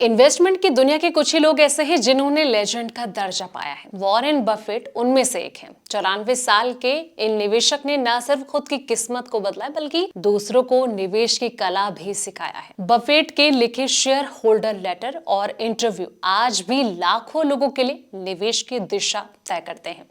Investment की दुनिया के कुछ ही लोग ऐसे हैं जिन्होंने लेजेंड का दर्जा पाया है। वॉरेन बफेट उनमें से एक हैं। 94 साल के इन निवेशक ने न सिर्फ खुद की किस्मत को बदला बल्कि दूसरों को निवेश की कला भी सिखाया है। बफेट के लिखे शेयर होल्डर लेटर और इंटरव्यू आज भी लाखों लोगों के लिए निवेश की दिशा तय करते हैं।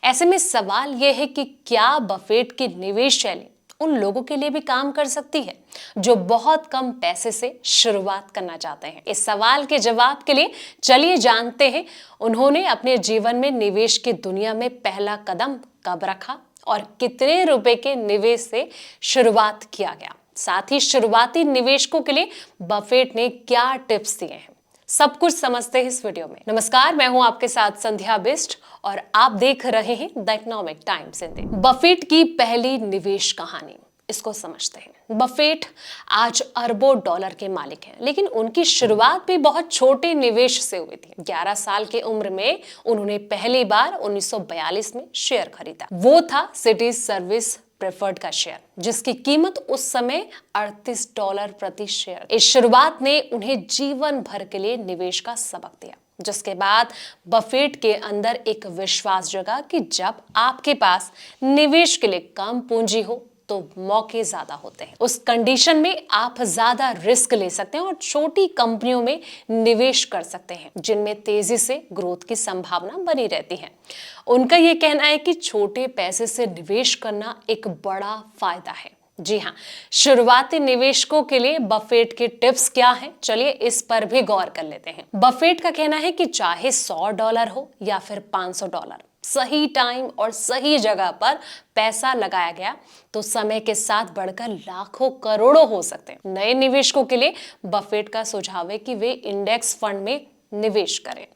ऐसे में सवाल यह है कि क्या बफेट की निवेश शैली उन लोगों के लिए भी काम कर सकती है जो बहुत कम पैसे से शुरुआत करना चाहते हैं। इस सवाल के जवाब के लिए चलिए जानते हैं उन्होंने अपने जीवन में निवेश की दुनिया में पहला कदम कब रखा और कितने रुपए के निवेश से शुरुआत किया गया। साथ ही शुरुआती निवेशकों के लिए बफेट ने क्या टिप्स दिए हैं, सब कुछ समझते हैं इस वीडियो में। नमस्कार, मैं हूं आपके साथ संध्या बिष्ट और आप देख रहे हैं the economic times Hindi. Buffett की पहली निवेश कहानी, इसको समझते हैं। बफेट आज अरबों डॉलर के मालिक हैं, लेकिन उनकी शुरुआत भी बहुत छोटे निवेश से हुई थी। 11 साल की उम्र में उन्होंने पहली बार 1942 में शेयर खरीदा। वो था सिटी सर्विस प्रेफर्ड का शेयर, जिसकी कीमत उस समय $38 प्रति शेयर। इस शुरुआत ने उन्हें जीवन भर के लिए निवेश का सबक दिया, जिसके बाद बफेट के अंदर एक विश्वास जगा कि जब आपके पास निवेश के लिए कम पूंजी हो तो मौके ज्यादा होते हैं। उस कंडीशन में आप ज्यादा रिस्क ले सकते हैं और छोटी कंपनियों में निवेश कर सकते हैं जिनमें तेजी से ग्रोथ की संभावना बनी रहती है। उनका यह कहना है कि छोटे पैसे से निवेश करना एक बड़ा फायदा है। जी हाँ, शुरुआती निवेशकों के लिए बफेट के टिप्स क्या हैं, चलिए इस पर भी गौर कर लेते हैं। बफेट का कहना है कि चाहे $100 हो या फिर $500, सही टाइम और सही जगह पर पैसा लगाया गया तो समय के साथ बढ़कर लाखों करोड़ों हो सकते हैं। नए निवेशकों के लिए बफेट का सुझाव है कि वे इंडेक्स फंड में निवेश करें।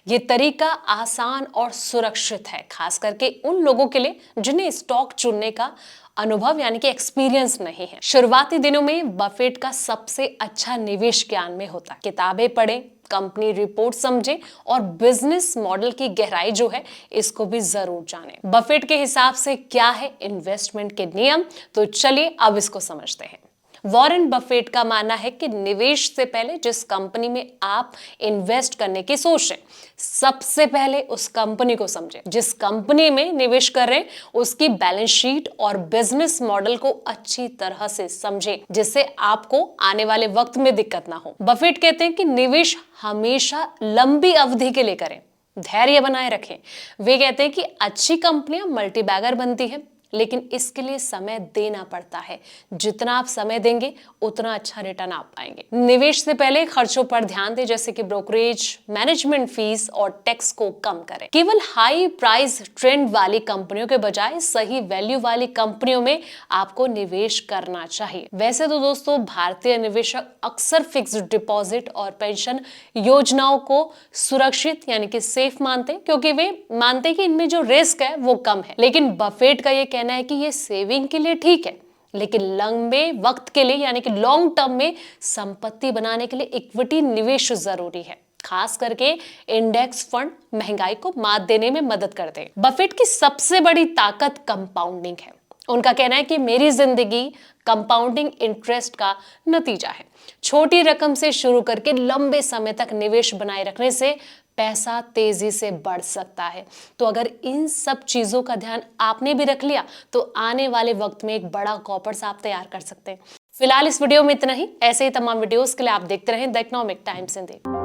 ये तरीका आसान और सुरक्षित है, खास करके उन लोगों के लिए जिन्हें स्टॉक चुनने का अनुभव यानी कि एक्सपीरियंस नहीं है। शुरुआती दिनों में बफेट का सबसे अच्छा निवेश ज्ञान में होता है। किताबें पढ़ें, कंपनी रिपोर्ट समझें और बिजनेस मॉडल की गहराई जो है इसको भी जरूर जानें। बफेट के हिसाब से क्या है इन्वेस्टमेंट के नियम, तो चलिए अब इसको समझते हैं। वॉरेन बफेट का मानना है कि निवेश से पहले जिस कंपनी में आप इन्वेस्ट करने की सोच रहे हैं, सबसे पहले उस कंपनी को समझें। जिस कंपनी में निवेश कर रहे हैं उसकी बैलेंस शीट और बिजनेस मॉडल को अच्छी तरह से समझें, जिससे आपको आने वाले वक्त में दिक्कत ना हो। बफेट कहते हैं कि निवेश हमेशा लंबी अवधि के लिए करें, धैर्य बनाए रखें। वे कहते हैं कि अच्छी कंपनियां मल्टीबैगर बनती है, लेकिन इसके लिए समय देना पड़ता है। जितना आप समय देंगे उतना अच्छा रिटर्न आप पाएंगे। निवेश से पहले खर्चों पर ध्यान दें, जैसे कि ब्रोकरेज, मैनेजमेंट फीस और टैक्स को कम करें। केवल हाई प्राइस ट्रेंड वाली कंपनियों के बजाय सही वैल्यू वाली कंपनियों में आपको निवेश करना चाहिए। वैसे तो दोस्तों, भारतीय निवेशक अक्सर फिक्स्ड डिपॉजिट और पेंशन योजनाओं को सुरक्षित यानी कि सेफ मानते हैं, क्योंकि वे मानते हैं कि इनमें जो रिस्क है वो कम है। लेकिन बफेट का ये कहना है कि ये सेविंग के लिए ठीक है, लेकिन लंबे वक्त के लिए यानी कि लॉन्ग टर्म में संपत्ति बनाने के लिए इक्विटी निवेश जरूरी है। खास करके इंडेक्स फंड महंगाई को मात देने में मदद करते हैं। बफेट की सबसे बड़ी ताकत कंपाउंडिंग है। उनका कहना है कि मेरी जिंदगी कंपाउंडिंग इंटरेस्ट का नतीजा है। छोटी रकम से शुरू करके लंबे समय तक निवेश बनाए रखने से पैसा तेजी से बढ़ सकता है। तो अगर इन सब चीजों का ध्यान आपने भी रख लिया तो आने वाले वक्त में एक बड़ा कॉर्पस आप तैयार कर सकते हैं। फिलहाल इस वीडियो में इतना ही। ऐसे ही तमाम वीडियोस के लिए आप देखते रहें द इकोनॉमिक टाइम्स हिंदी।